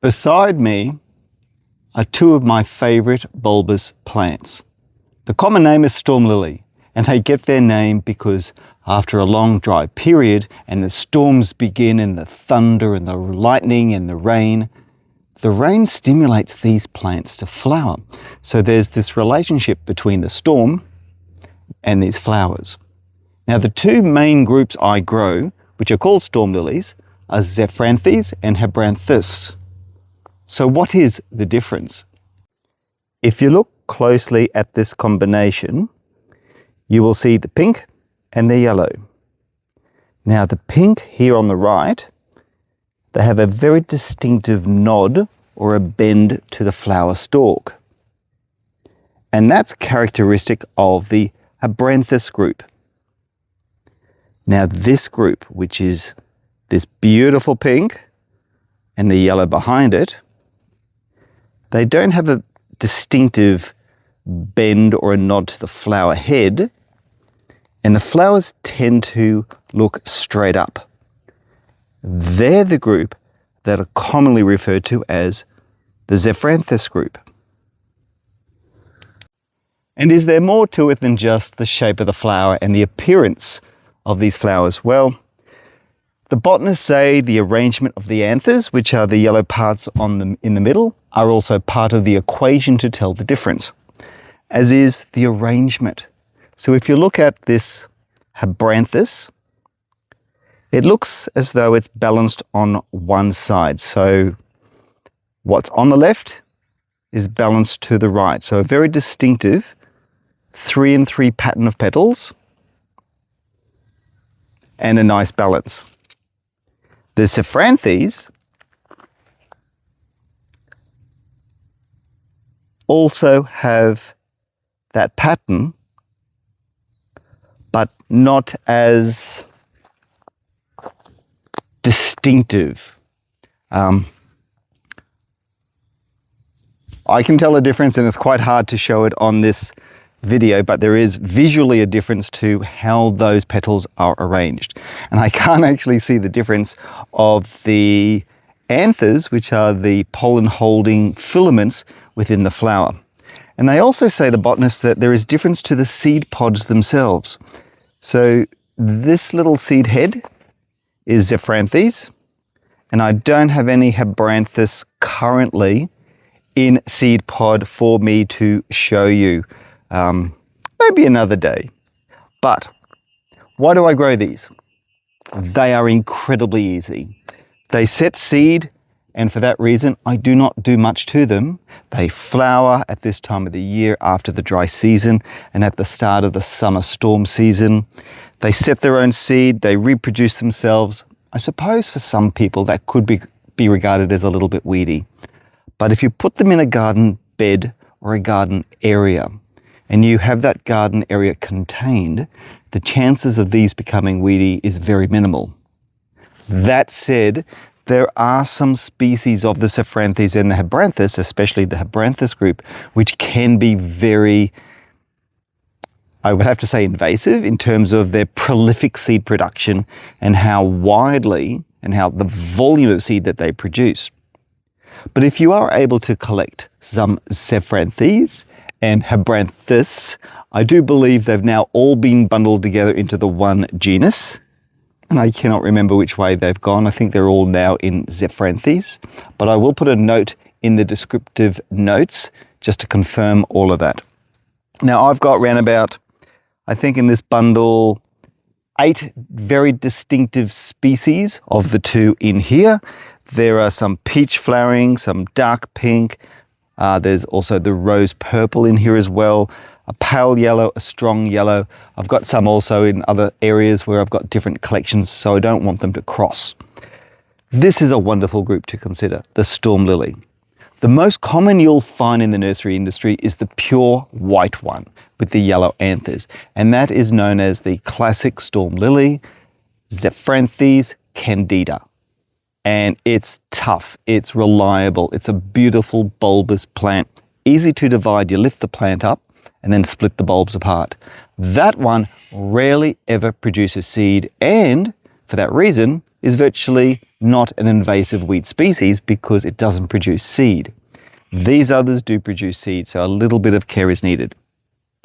Beside me are two of my favorite bulbous plants. The common name is storm lily, and they get their name because after a long dry period and the storms begin and the thunder and the lightning and the rain stimulates these plants to flower. So there's this relationship between the storm and these flowers. Now the two main groups I grow, which are called storm lilies, are Zephyranthes and Habranthus. So what is the difference? If you look closely at this combination, you will see the pink and the yellow. Now the pink here on the right, they have a very distinctive nod or a bend to the flower stalk. And that's characteristic of the Habranthus group. Now this group, which is this beautiful pink and the yellow behind it, they don't have a distinctive bend or a nod to the flower head, and the flowers tend to look straight up. They're the group that are commonly referred to as the Zephyranths group. And is there more to it than just the shape of the flower and the appearance of these flowers? Well, the botanists say the arrangement of the anthers, which are the yellow parts in the middle, are also part of the equation to tell the difference, as is the arrangement. So if you look at this Habranthus, it looks as though it's balanced on one side. So what's on the left is balanced to the right. So a very distinctive 3 and 3 pattern of petals and a nice balance. The Zephranthes also have that pattern, but not as distinctive. I can tell a difference, and it's quite hard to show it on this video, but there is visually a difference to how those petals are arranged. And I can't actually see the difference of the anthers, which are the pollen holding filaments within the flower. And they also say, the botanists, that there is difference to the seed pods themselves. So this little seed head is Zephyranthes, and I don't have any Habranthus currently in seed pod for me to show you. Maybe another day. But why do I grow these? They are incredibly easy. They set seed, and for that reason, I do not do much to them. They flower at this time of the year after the dry season and at the start of the summer storm season. They set their own seed, they reproduce themselves. I suppose for some people that could be regarded as a little bit weedy. But if you put them in a garden bed or a garden area, and you have that garden area contained, the chances of these becoming weedy is very minimal. That said, there are some species of the Zephyranthes and the Habranthus, especially the Habranthus group, which can be very, I would have to say, invasive in terms of their prolific seed production and how widely and how the volume of seed that they produce. But if you are able to collect some Zephyranthes and Habranthus, I do believe they've now all been bundled together into the one genus. And I cannot remember which way they've gone. I think they're all now in Zephranthes. But I will put a note in the descriptive notes just to confirm all of that. Now I've got around about, I think in this bundle, 8 very distinctive species of the two in here. There are some peach flowering, some dark pink. There's also the rose purple in here as well, a pale yellow, a strong yellow. I've got some also in other areas where I've got different collections, so I don't want them to cross. This is a wonderful group to consider, the storm lily. The most common you'll find in the nursery industry is the pure white one with the yellow anthers, and that is known as the classic storm lily, Zephranthes candida. And it's tough, it's reliable, it's a beautiful bulbous plant, easy to divide. You lift the plant up and then split the bulbs apart. That one rarely ever produces seed, and for that reason is virtually not an invasive weed species because it doesn't produce seed. These others do produce seed, so a little bit of care is needed.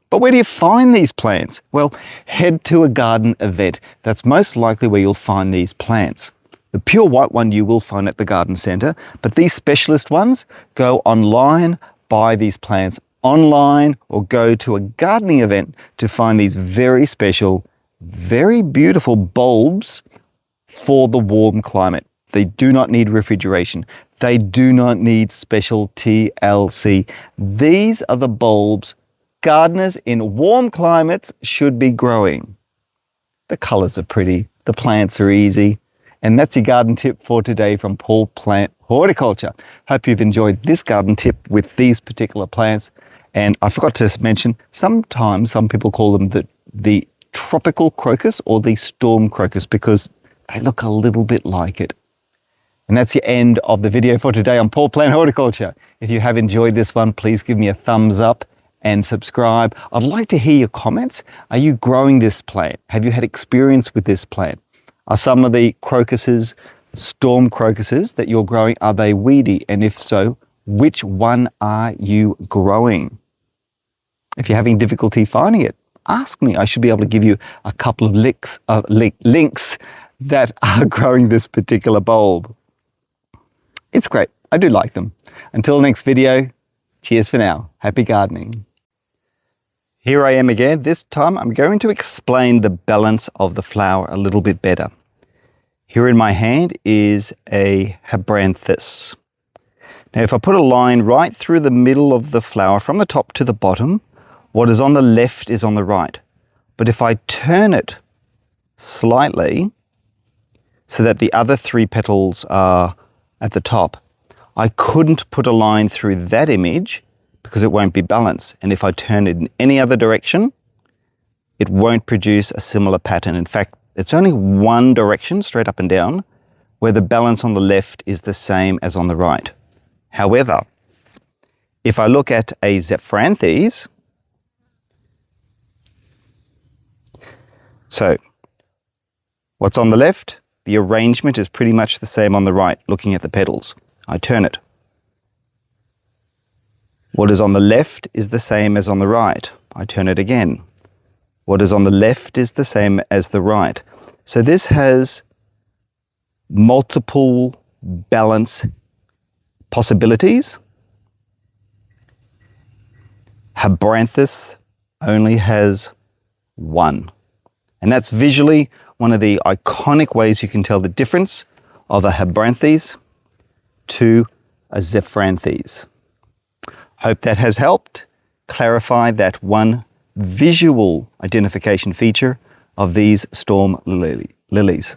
But where do you find these plants? Well, head to a garden event. That's most likely where you'll find these plants. The pure white one you will find at the garden centre, but these specialist ones, go online, buy these plants online, or go to a gardening event to find these very special, very beautiful bulbs for the warm climate. They do not need refrigeration. They do not need special TLC. These are the bulbs gardeners in warm climates should be growing. The colours are pretty, the plants are easy, and that's your garden tip for today from Paul Plant Horticulture. Hope you've enjoyed this garden tip with these particular plants. And I forgot to mention, sometimes some people call them the tropical crocus or the storm crocus because they look a little bit like it. And that's the end of the video for today on Paul Plant Horticulture. If you have enjoyed this one, please give me a thumbs up and subscribe. I'd like to hear your comments. Are you growing this plant? Have you had experience with this plant? Are some of the crocuses, storm crocuses that you're growing, are they weedy? And if so, which one are you growing? If you're having difficulty finding it, ask me. I should be able to give you a couple of links that are growing this particular bulb. It's great. I do like them. Until next video, cheers for now. Happy gardening. Here I am again. This time I'm going to explain the balance of the flower a little bit better. Here in my hand is a Habranthus. Now if I put a line right through the middle of the flower from the top to the bottom, what is on the left is on the right. But if I turn it slightly so that the other three petals are at the top, I couldn't put a line through that image because it won't be balanced. And if I turn it in any other direction, it won't produce a similar pattern. In fact, it's only one direction, straight up and down, where the balance on the left is the same as on the right. However, if I look at a Zephranthes, so what's on the left, the arrangement is pretty much the same on the right, looking at the petals. I turn it. What is on the left is the same as on the right. I turn it again. What is on the left is the same as the right. So this has multiple balance possibilities. Habranthus only has one. And that's visually one of the iconic ways you can tell the difference of a Habranthus to a Zephranthes. Hope that has helped clarify that one visual identification feature of these storm lilies.